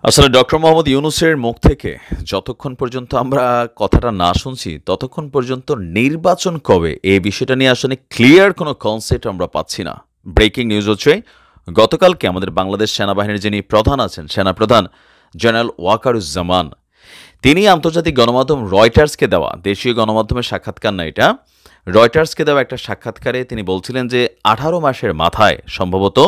আসলে ডক্টর মোহাম্মদ ইউনূসের মুখ থেকে যতক্ষণ পর্যন্ত আমরা কথাটা না শুনছি, ততক্ষণ পর্যন্ত নির্বাচন কবে এই বিষয়টা নিয়ে আসলে ক্লিয়ার কোনো কনসেপ্ট আমরা পাচ্ছি না। ব্রেকিং নিউজ হচ্ছে, গতকালকে আমাদের বাংলাদেশ সেনাবাহিনীর যিনি প্রধান আছেন, সেনাপ্রধান জেনারেল ওয়াকারুজ্জামান, তিনি আন্তর্জাতিক গণমাধ্যম রয়টার্সকে দেওয়া, দেশীয় গণমাধ্যমের সাক্ষাৎকার না এটা, রয়টার্সকে দেওয়া একটা সাক্ষাৎকারে তিনি বলছিলেন যে 18 মাসের মাথায় সম্ভবত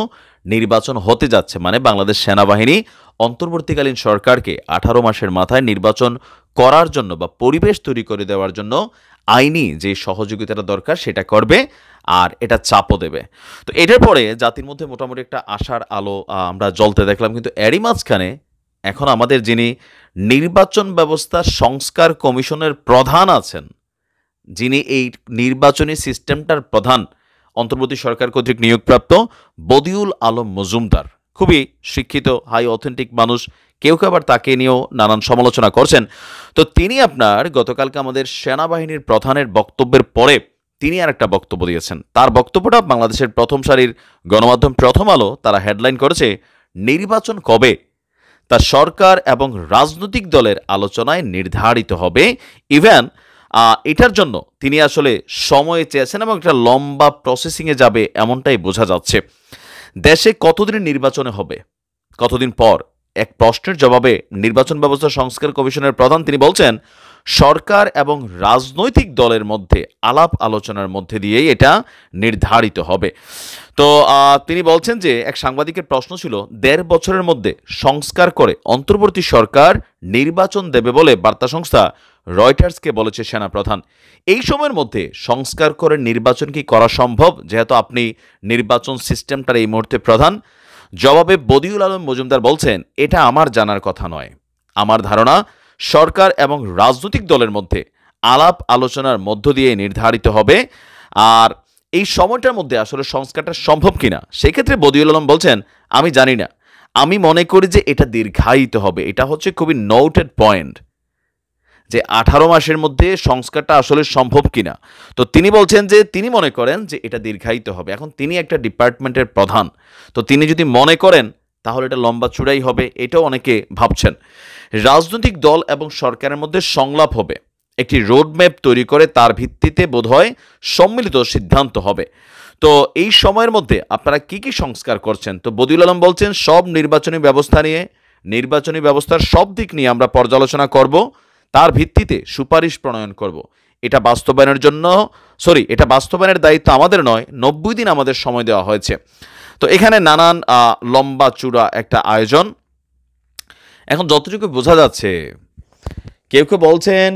নির্বাচন হতে যাচ্ছে। মানে বাংলাদেশ সেনাবাহিনী অন্তর্বর্তীকালীন সরকারকে 18 মাসের মাথায় নির্বাচন করার জন্য বা পরিবেশ তৈরি করে দেওয়ার জন্য আইনি যে সহযোগিতাটা দরকার সেটা করবে, আর এটা চাপও দেবে। তো এটার পরে জাতির মধ্যে মোটামুটি একটা আশার আলো আমরা জ্বলতে দেখলাম। কিন্তু এরই মাঝখানে এখন আমাদের যিনি নির্বাচন ব্যবস্থা সংস্কার কমিশনের প্রধান আছেন, যিনি এই নির্বাচনী সিস্টেমটার প্রধান, অন্তর্বর্তী সরকার কর্তৃক নিয়োগপ্রাপ্ত বদিউল আলম মজুমদার, খুবই শিক্ষিত হাই অথেন্টিক মানুষ, কেউ কেউ আবার তাকে নিয়েও নানান সমালোচনা করছেন। তো তিনি আপনার গতকালকে আমাদের সেনাবাহিনীর প্রধানের বক্তব্যের পরে তিনি আর একটা বক্তব্য দিয়েছেন। তার বক্তব্যটা বাংলাদেশের প্রথম সারির গণমাধ্যম প্রথম আলো তারা হেডলাইন করেছে, নির্বাচন কবে তা সরকার এবং রাজনৈতিক দলের আলোচনায় নির্ধারিত হবে। ইভেন এটার জন্য তিনি আসলে সময় চেয়েছেন এবং একটা লম্বা প্রসেসিংয়ে যাবে এমনটাই বোঝা যাচ্ছে। দেশে কতদিনের নির্বাচনে হবে, কতদিন পর, এক প্রশ্নের জবাবে নির্বাচন ব্যবস্থা সংস্কার কমিশনের প্রধান তিনি বলছেন, সরকার এবং রাজনৈতিক দলের মধ্যে আলাপ আলোচনার মধ্যে দিয়েই এটা নির্ধারিত হবে। তো তিনি বলছেন যে এক সাংবাদিকের প্রশ্ন ছিল, ১.৫ বছরের মধ্যে সংস্কার করে অন্তর্বর্তী সরকার নির্বাচন দেবে বলে বার্তা সংস্থা রয়টার্সকে বলেছে সেনাপ্রধান। এই সময়ের মধ্যে সংস্কার করে নির্বাচন কি করা সম্ভব, যেহেতু আপনি নির্বাচন সিস্টেমটার এই মুহূর্তে প্রধান? জবাবে বদিউল আলম মজুমদার বলছেন, এটা আমার জানার কথা নয়। আমার ধারণা সরকার এবং রাজনৈতিক দলের মধ্যে আলাপ আলোচনার মধ্য দিয়ে নির্ধারিত হবে। আর এই সময়টার মধ্যে আসলে সংস্কারটা সম্ভব কিনা সেক্ষেত্রে বদিউল আলম বলছেন, আমি জানি না, আমি মনে করি যে এটা দীর্ঘায়িত হবে। এটা হচ্ছে খুবই নোটেড পয়েন্ট যে 18 মাসের মধ্যে সংস্কারটা আসলে সম্ভব কিনা। তো তিনি বলছেন যে তিনি মনে করেন যে এটা দীর্ঘায়িত হবে। এখন তিনি একটা ডিপার্টমেন্টের প্রধান, তো তিনি যদি মনে করেন তাহলে এটা লম্বা চূড়াই হবে, এটাও অনেকে ভাবছেন। রাজনৈতিক দল এবং সরকারের মধ্যে সংলাপ হবে, একটি রোডম্যাপ তৈরি করে তার ভিত্তিতে বোধহয় সম্মিলিত সিদ্ধান্ত হবে। তো এই সময়ের মধ্যে আপনারা কি কি সংস্কার করছেন? তো বদিউল আলম বলছেন, সব নির্বাচনী ব্যবস্থা নিয়ে, নির্বাচনী ব্যবস্থার সব দিক নিয়ে আমরা পর্যালোচনা করব, তার ভিত্তিতে সুপারিশ প্রণয়ন করব। এটা বাস্তবায়নের দায়িত্ব আমাদের নয়, 90 দিন আমাদের সময় দেওয়া হয়েছে। তো এখানে নানান লম্বা চূড়া একটা আয়োজন। এখন যতটুকু বোঝা যাচ্ছে, কেউ কেউ বলছেন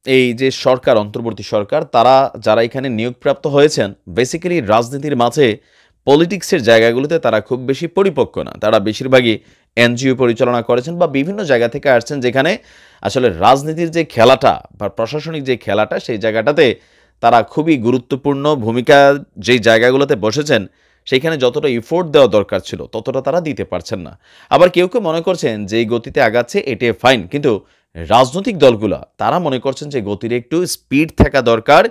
এই যে সরকার, অন্তর্বর্তী সরকার, তারা যারা এখানে নিয়োগপ্রাপ্ত হয়েছেন বেসিক্যালি রাজনীতির মাঝে পলিটিক্সের জায়গাগুলোতে তারা খুব বেশি পরিপক্ক না। তারা বেশিরভাগই এনজিও পরিচালনা করেছেন বা বিভিন্ন জায়গা থেকে আসছেন, যেখানে আসলে রাজনীতির যে খেলাটা বা প্রশাসনিক যে খেলাটা সেই জায়গাটাতে তারা খুবই গুরুত্বপূর্ণ ভূমিকা যেই জায়গাগুলোতে বসেছেন সেইখানে যতটা ইফোর্ট দেওয়া দরকার ছিল ততটা তারা দিতে পারছেন না। আবার কেউ কেউ মনে করছেন যে এই গতিতে আগাচ্ছে এটাই ফাইন, কিন্তু রাজনৈতিক দলগুলো তারা মনে করছেন যে গতির একটু স্পিড থাকা দরকার।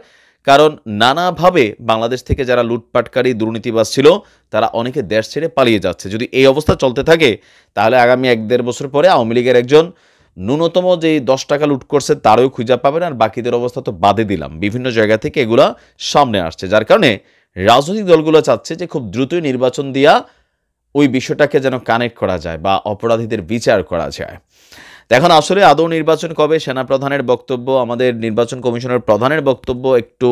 কারণ নানাভাবে বাংলাদেশ থেকে যারা লুটপাটকারী দুর্নীতিবাজ ছিল তারা অনেকে দেশ ছেড়ে পালিয়ে যাচ্ছে। যদি এই অবস্থা চলতে থাকে তাহলে আগামী 1-1.5 বছর পরে আওয়ামী লীগের একজন ন্যূনতম যে 10 টাকা লুট করছে তারও খুঁজে পাবেন, আর বাকিদের অবস্থা তো বাদে দিলাম। বিভিন্ন জায়গা থেকে এগুলা সামনে আসছে, যার কারণে রাজনৈতিক দলগুলো চাচ্ছে যে খুব দ্রুতই নির্বাচন দিয়া ওই বিষয়টাকে যেন কানেক্ট করা যায় বা অপরাধীদের বিচার করা যায়। এখন আসলে আদৌ নির্বাচন কবে, সেনাপ্রধানের বক্তব্য, আমাদের নির্বাচন কমিশনের প্রধানের বক্তব্য একটু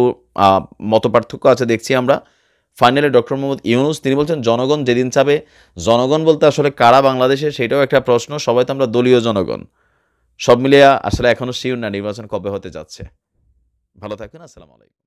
মতপার্থক্য আছে দেখছি আমরা। ফাইনালে ডক্টর মোহাম্মদ ইউনূস তিনি বলছেন, জনগণ যেদিন চাবে। জনগণ বলতে আসলে কারা বাংলাদেশে সেটাও একটা প্রশ্ন। সবাই তো আমরা দলীয় জনগণ। সব মিলিয়ে আসলে এখনও শিওর না নির্বাচন কবে হতে যাচ্ছে। ভালো থাকবেন, আসসালামু আলাইকুম।